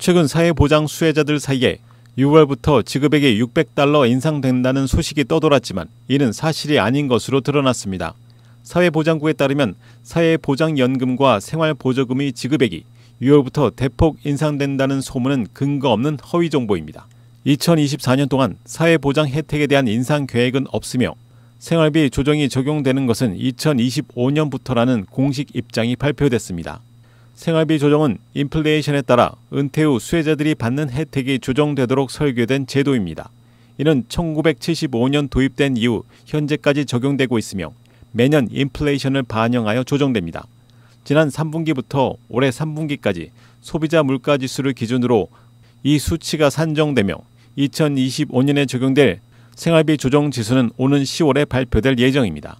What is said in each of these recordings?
최근 사회보장 수혜자들 사이에 6월부터 지급액이 $600 인상된다는 소식이 떠돌았지만 이는 사실이 아닌 것으로 드러났습니다. 사회보장국에 따르면 사회보장연금과 생활보조금의 지급액이 6월부터 대폭 인상된다는 소문은 근거 없는 허위 정보입니다. 2024년 동안 사회보장 혜택에 대한 인상 계획은 없으며 생활비 조정이 적용되는 것은 2025년부터라는 공식 입장이 발표됐습니다. 생활비 조정은 인플레이션에 따라 은퇴 후 수혜자들이 받는 혜택이 조정되도록 설계된 제도입니다. 이는 1975년 도입된 이후 현재까지 적용되고 있으며 매년 인플레이션을 반영하여 조정됩니다. 지난 3분기부터 올해 3분기까지 소비자 물가지수를 기준으로 이 수치가 산정되며 2025년에 적용될 생활비 조정 지수는 오는 10월에 발표될 예정입니다.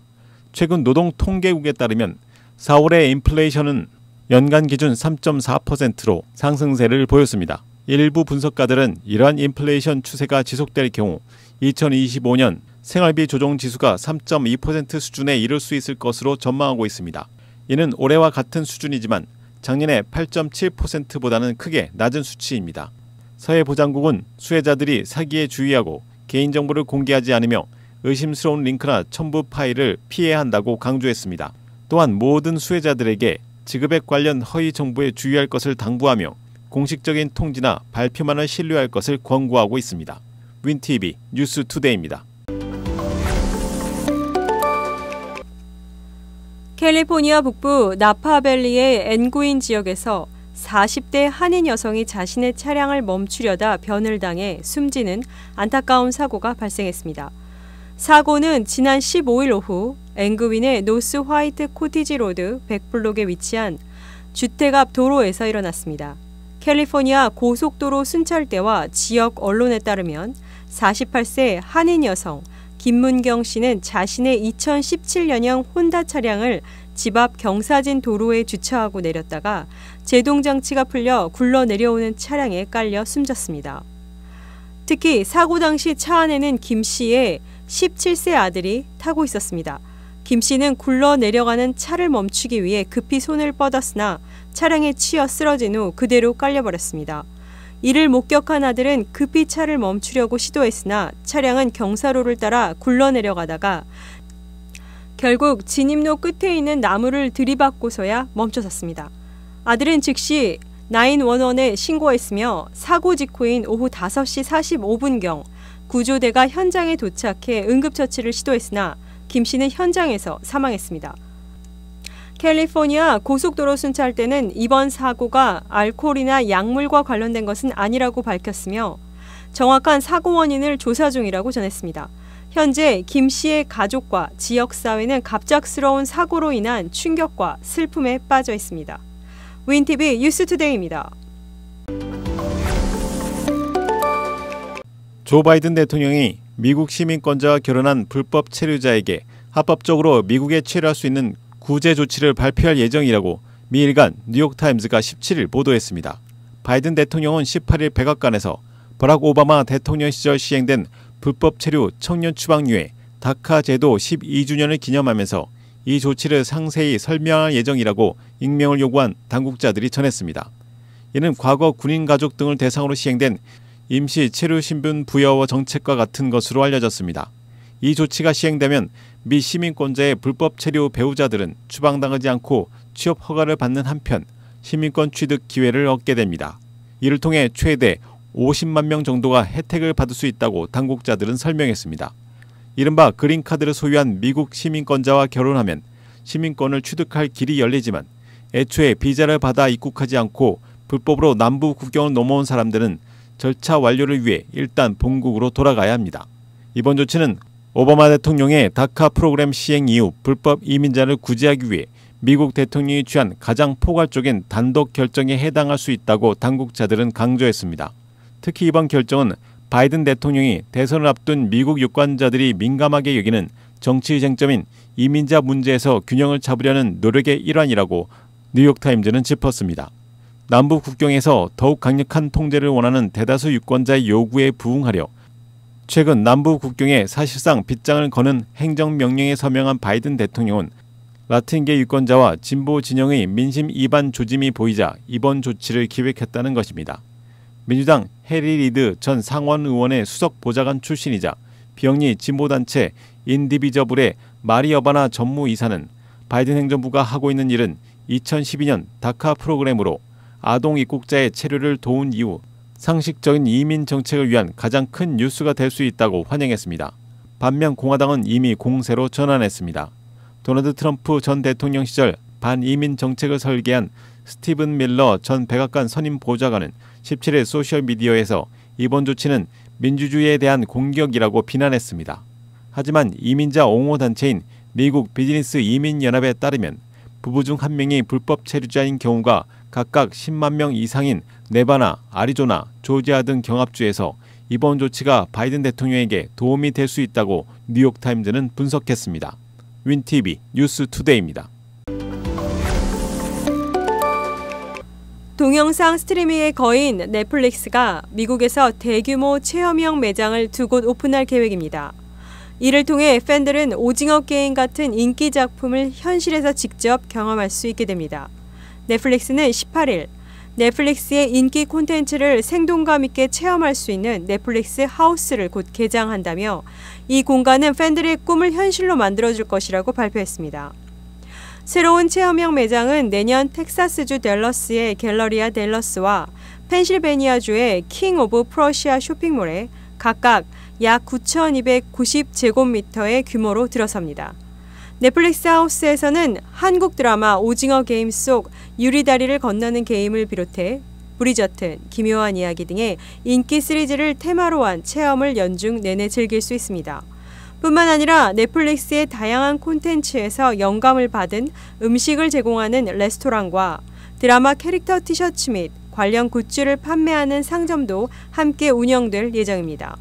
최근 노동통계국에 따르면 4월의 인플레이션은 연간 기준 3.4%로 상승세를 보였습니다. 일부 분석가들은 이러한 인플레이션 추세가 지속될 경우 2025년 생활비 조정 지수가 3.2% 수준에 이를 수 있을 것으로 전망하고 있습니다. 이는 올해와 같은 수준이지만 작년의 8.7%보다는 크게 낮은 수치입니다. 사회보장국은 수혜자들이 사기에 주의하고 개인정보를 공개하지 않으며 의심스러운 링크나 첨부 파일을 피해야 한다고 강조했습니다. 또한 모든 수혜자들에게 지급액 관련 허위 정보에 주의할 것을 당부하며 공식적인 통지나 발표만을 신뢰할 것을 권고하고 있습니다. 윈TV 뉴스투데이입니다. 캘리포니아 북부 나파밸리의 엔구인 지역에서 40대 한인 여성이 자신의 차량을 멈추려다 변을 당해 숨지는 안타까운 사고가 발생했습니다. 사고는 지난 15일 오후 엔구윈의 노스 화이트 코티지 로드 100블록에 위치한 주택 앞 도로에서 일어났습니다. 캘리포니아 고속도로 순찰대와 지역 언론에 따르면 48세 한인 여성 김문경 씨는 자신의 2017년형 혼다 차량을 집 앞 경사진 도로에 주차하고 내렸다가 제동장치가 풀려 굴러 내려오는 차량에 깔려 숨졌습니다. 특히 사고 당시 차 안에는 김 씨의 17세 아들이 타고 있었습니다. 김 씨는 굴러 내려가는 차를 멈추기 위해 급히 손을 뻗었으나 차량에 치여 쓰러진 후 그대로 깔려버렸습니다. 이를 목격한 아들은 급히 차를 멈추려고 시도했으나 차량은 경사로를 따라 굴러 내려가다가 결국 진입로 끝에 있는 나무를 들이받고서야 멈춰섰습니다. 아들은 즉시 911에 신고했으며 사고 직후인 오후 5시 45분경 구조대가 현장에 도착해 응급처치를 시도했으나 김 씨는 현장에서 사망했습니다. 캘리포니아 고속도로 순찰대는 이번 사고가 알코올이나 약물과 관련된 것은 아니라고 밝혔으며 정확한 사고 원인을 조사 중이라고 전했습니다. 현재 김 씨의 가족과 지역사회는 갑작스러운 사고로 인한 충격과 슬픔에 빠져 있습니다. 윈TV 뉴스투데이입니다. 조 바이든 대통령이 미국 시민권자와 결혼한 불법 체류자에게 합법적으로 미국에 체류할 수 있는 구제 조치를 발표할 예정이라고 미 일간 뉴욕타임즈가 17일 보도했습니다. 바이든 대통령은 18일 백악관에서 버락 오바마 대통령 시절 시행된 불법 체류 청년 추방유예 다카 제도 12주년을 기념하면서 이 조치를 상세히 설명할 예정이라고 익명을 요구한 당국자들이 전했습니다. 이는 과거 군인 가족 등을 대상으로 시행된 임시 체류 신분 부여 정책과 같은 것으로 알려졌습니다. 이 조치가 시행되면 미 시민권자의 불법 체류 배우자들은 추방당하지 않고 취업 허가를 받는 한편 시민권 취득 기회를 얻게 됩니다. 이를 통해 최대 50만 명 정도가 혜택을 받을 수 있다고 당국자들은 설명했습니다. 이른바 그린카드를 소유한 미국 시민권자와 결혼하면 시민권을 취득할 길이 열리지만 애초에 비자를 받아 입국하지 않고 불법으로 남부 국경을 넘어온 사람들은 절차 완료를 위해 일단 본국으로 돌아가야 합니다. 이번 조치는 오바마 대통령의 다카 프로그램 시행 이후 불법 이민자를 구제하기 위해 미국 대통령이 취한 가장 포괄적인 단독 결정에 해당할 수 있다고 당국자들은 강조했습니다. 특히 이번 결정은 바이든 대통령이 대선을 앞둔 미국 유권자들이 민감하게 여기는 정치 쟁점인 이민자 문제에서 균형을 잡으려는 노력의 일환이라고 뉴욕타임즈는 짚었습니다. 남부 국경에서 더욱 강력한 통제를 원하는 대다수 유권자의 요구에 부응하려 최근 남부 국경에 사실상 빗장을 거는 행정명령에 서명한 바이든 대통령은 라틴계 유권자와 진보 진영의 민심 이반 조짐이 보이자 이번 조치를 기획했다는 것입니다. 민주당 해리 리드 전 상원 의원의 수석 보좌관 출신이자 비영리 진보단체 인디비저블의 마리 어바나 전무이사는 바이든 행정부가 하고 있는 일은 2012년 다카 프로그램으로 아동 입국자의 체류를 도운 이후 상식적인 이민 정책을 위한 가장 큰 뉴스가 될 수 있다고 환영했습니다. 반면 공화당은 이미 공세로 전환했습니다. 도널드 트럼프 전 대통령 시절 반이민 정책을 설계한 스티븐 밀러 전 백악관 선임 보좌관은 17일 소셜미디어에서 이번 조치는 민주주의에 대한 공격이라고 비난했습니다. 하지만 이민자 옹호단체인 미국 비즈니스 이민연합에 따르면 부부 중 한 명이 불법 체류자인 경우가 각각 10만 명 이상인 네바나, 아리조나, 조지아 등 경합주에서 이번 조치가 바이든 대통령에게 도움이 될 수 있다고 뉴욕타임즈는 분석했습니다. 윈TV 뉴스투데이입니다. 동영상 스트리밍의 거인 넷플릭스가 미국에서 대규모 체험형 매장을 2곳 오픈할 계획입니다. 이를 통해 팬들은 오징어 게임 같은 인기 작품을 현실에서 직접 경험할 수 있게 됩니다. 넷플릭스는 18일 넷플릭스의 인기 콘텐츠를 생동감 있게 체험할 수 있는 넷플릭스 하우스를 곧 개장한다며 이 공간은 팬들의 꿈을 현실로 만들어줄 것이라고 발표했습니다. 새로운 체험형 매장은 내년 텍사스주 댈러스의 갤러리아 댈러스와 펜실베니아주의 킹 오브 프러시아 쇼핑몰에 각각 약 9,290제곱미터의 규모로 들어섭니다. 넷플릭스 하우스에서는 한국 드라마 오징어 게임 속 유리다리를 건너는 게임을 비롯해 브리저튼, 기묘한 이야기 등의 인기 시리즈를 테마로 한 체험을 연중 내내 즐길 수 있습니다. 뿐만 아니라 넷플릭스의 다양한 콘텐츠에서 영감을 받은 음식을 제공하는 레스토랑과 드라마 캐릭터 티셔츠 및 관련 굿즈를 판매하는 상점도 함께 운영될 예정입니다.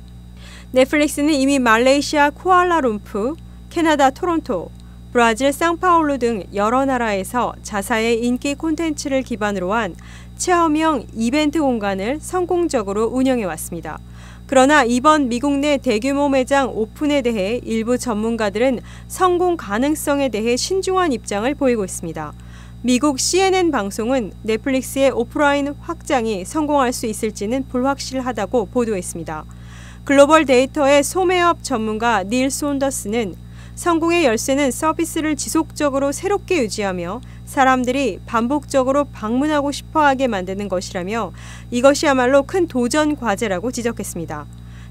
넷플릭스는 이미 말레이시아 쿠알라룸푸, 캐나다 토론토, 브라질 상파울루 등 여러 나라에서 자사의 인기 콘텐츠를 기반으로 한 체험형 이벤트 공간을 성공적으로 운영해왔습니다. 그러나 이번 미국 내 대규모 매장 오픈에 대해 일부 전문가들은 성공 가능성에 대해 신중한 입장을 보이고 있습니다. 미국 CNN 방송은 넷플릭스의 오프라인 확장이 성공할 수 있을지는 불확실하다고 보도했습니다. 글로벌 데이터의 소매업 전문가 닐 손더스는 성공의 열쇠는 서비스를 지속적으로 새롭게 유지하며 사람들이 반복적으로 방문하고 싶어하게 만드는 것이라며 이것이야말로 큰 도전 과제라고 지적했습니다.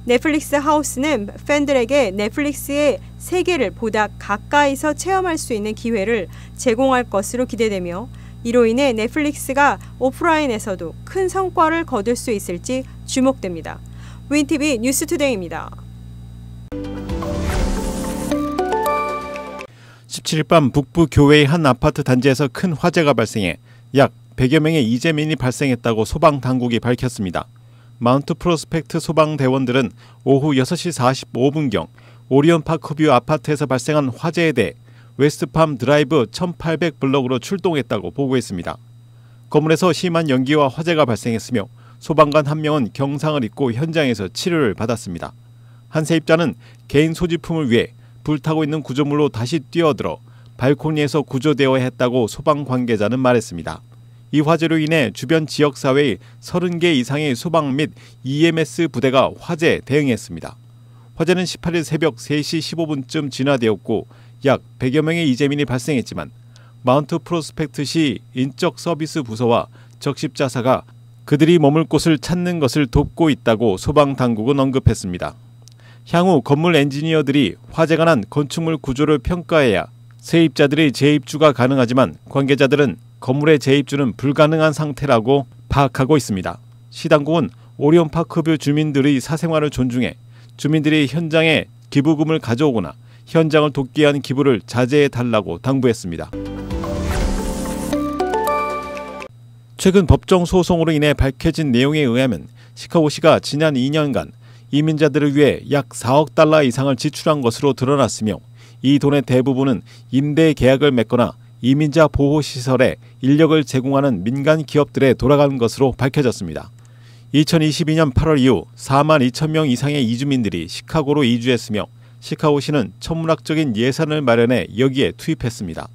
넷플릭스 하우스는 팬들에게 넷플릭스의 세계를 보다 가까이서 체험할 수 있는 기회를 제공할 것으로 기대되며 이로 인해 넷플릭스가 오프라인에서도 큰 성과를 거둘 수 있을지 주목됩니다. 윈TV 뉴스투데이입니다. 17일 밤 북부 교외의 한 아파트 단지에서 큰 화재가 발생해 약 100여 명의 이재민이 발생했다고 소방당국이 밝혔습니다. 마운트 프로스펙트 소방대원들은 오후 6시 45분경 오리온 파크뷰 아파트에서 발생한 화재에 대해 웨스트팜 드라이브 1800블럭으로 출동했다고 보고했습니다. 건물에서 심한 연기와 화재가 발생했으며 소방관 한 명은 경상을 입고 현장에서 치료를 받았습니다. 한 세입자는 개인 소지품을 위해 불타고 있는 구조물로 다시 뛰어들어 발코니에서 구조되어야 했다고 소방 관계자는 말했습니다. 이 화재로 인해 주변 지역사회의 30개 이상의 소방 및 EMS 부대가 화재에 대응했습니다. 화재는 18일 새벽 3시 15분쯤 진화되었고 약 100여 명의 이재민이 발생했지만 마운트 프로스펙트시 인적 서비스 부서와 적십자사가 그들이 머물 곳을 찾는 것을 돕고 있다고 소방당국은 언급했습니다. 향후 건물 엔지니어들이 화재가 난 건축물 구조를 평가해야 세입자들의 재입주가 가능하지만 관계자들은 건물의 재입주는 불가능한 상태라고 파악하고 있습니다. 시당국은 오리온 파크뷰 주민들의 사생활을 존중해 주민들이 현장에 기부금을 가져오거나 현장을 돕기 위한 기부를 자제해달라고 당부했습니다. 최근 법정 소송으로 인해 밝혀진 내용에 의하면 시카고시가 지난 2년간 이민자들을 위해 약 4억 달러 이상을 지출한 것으로 드러났으며 이 돈의 대부분은 임대 계약을 맺거나 이민자 보호시설에 인력을 제공하는 민간 기업들에 돌아간 것으로 밝혀졌습니다. 2022년 8월 이후 4만 2천 명 이상의 이주민들이 시카고로 이주했으며 시카고시는 천문학적인 예산을 마련해 여기에 투입했습니다.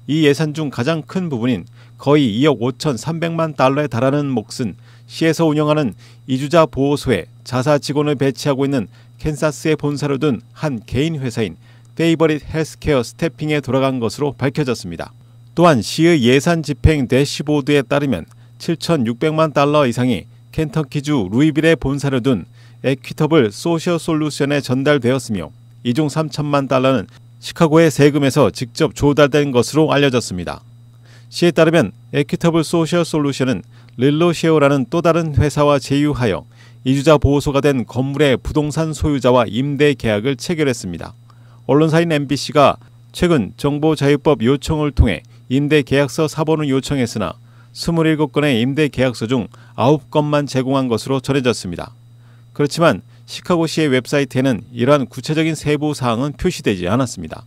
이 예산 중 가장 큰 부분인 거의 2억 5,300만 달러에 달하는 몫은 시에서 운영하는 이주자 보호소에 자사 직원을 배치하고 있는 캔사스에 본사를 둔 한 개인 회사인 페이버릿 헬스케어 스태핑에 돌아간 것으로 밝혀졌습니다. 또한 시의 예산 집행 대시보드에 따르면 7,600만 달러 이상이 켄터키주 루이빌에 본사를 둔 에퀴터블 소셜 솔루션에 전달되었으며 이 중 3천만 달러는 시카고의 세금에서 직접 조달된 것으로 알려졌습니다. 시에 따르면 에퀴터블 소셜 솔루션은 릴로쉐어라는 또 다른 회사와 제휴하여 이주자 보호소가 된 건물의 부동산 소유자와 임대 계약을 체결했습니다. 언론사인 MBC가 최근 정보자유법 요청을 통해 임대 계약서 사본을 요청했으나 27건의 임대 계약서 중 9건만 제공한 것으로 전해졌습니다. 그렇지만 시카고시의 웹사이트에는 이러한 구체적인 세부 사항은 표시되지 않았습니다.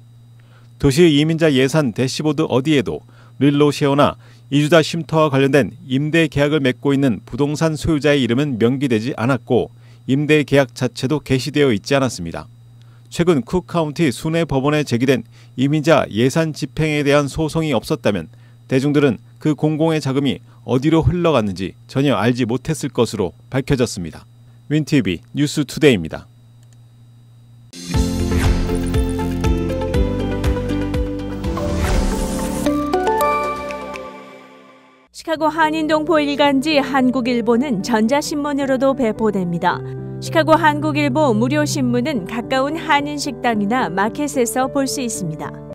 도시 이민자 예산 대시보드 어디에도 릴로쉐어나 이주자 쉼터와 관련된 임대 계약을 맺고 있는 부동산 소유자의 이름은 명기되지 않았고 임대 계약 자체도 게시되어 있지 않았습니다. 최근 쿡 카운티 순회 법원에 제기된 이민자 예산 집행에 대한 소송이 없었다면 대중들은 그 공공의 자금이 어디로 흘러갔는지 전혀 알지 못했을 것으로 밝혀졌습니다. 윈TV 뉴스투데이입니다. 시카고 한인동포 일간지 한국일보는 전자신문으로도 배포됩니다. 시카고 한국일보 무료 신문은 가까운 한인식당이나 마켓에서 볼 수 있습니다.